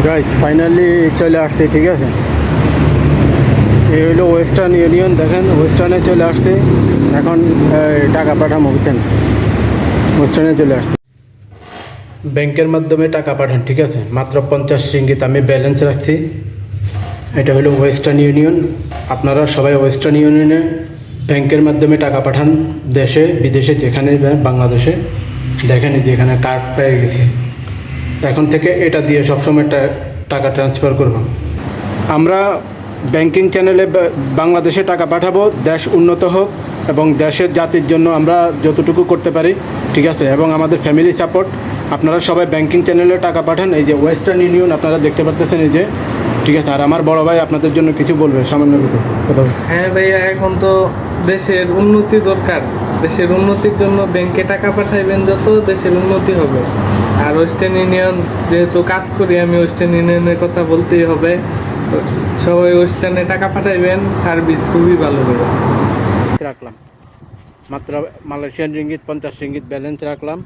Guys finally চলে আসছে, ঠিক আছে। এই হলো ওয়েস্টার্ন ইউনিয়ন, দেখেন ওয়েস্টার্নে চলে আসছে। এখন টাকা পাঠানো বুঝছেন, ওয়েস্টার্নে চলে আসছে। ব্যাংকের মাধ্যমে টাকা পাঠান, ঠিক আছে। মাত্র 50 রিঙ্গিত আমি ব্যালেন্স রাখছি। এটা হলো ওয়েস্টার্ন ইউনিয়ন। আপনারা সবাই ওয়েস্টার্ন ইউনিয়নে ব্যাংকের মাধ্যমে টাকা পাঠান, দেশে বিদেশে যেখানে, বাংলাদেশে। দেখেন যেখানে কার্ড পেয়ে গেছি, এখন থেকে এটা দিয়ে সবসময় টাকা ট্রান্সফার করব। আমরা ব্যাংকিং চ্যানেলে বাংলাদেশে টাকা পাঠাবো, দেশ উন্নত হোক এবং দেশের জাতির জন্য আমরা যতটুকু করতে পারি, ঠিক আছে। এবং আমাদের ফ্যামিলি সাপোর্ট, আপনারা সবাই ব্যাংকিং চ্যানেলে টাকা পাঠান। এই যে ওয়েস্টার্ন ইউনিয়ন আপনারা দেখতে পাচ্ছেন, এই যে, ঠিক আছে। আর আমার বড় ভাই আপনাদের জন্য কিছু বলবে, সামান্য কিছু কথা। হ্যাঁ ভাইয়া, এখন তো দেশের উন্নতি দরকার। দেশের উন্নতির জন্য ব্যাংকে টাকা পাঠাইবেন, যত দেশের উন্নতি হবে। আর ওয়েস্টার্ন ইউনিয়ন যেহেতু কাজ করি আমি, ওয়েস্টার্ন ইউনিয়নের কথা বলতেই হবে। সবাই ওয়েস্টার্নে টাকা পাঠাইবেন, সার্ভিস খুবই ভালো হবে। রাখলাম মাত্র মালয়েশিয়ান রিঙ্গিত 50 রিঙ্গিত ব্যালেন্স রাখলাম।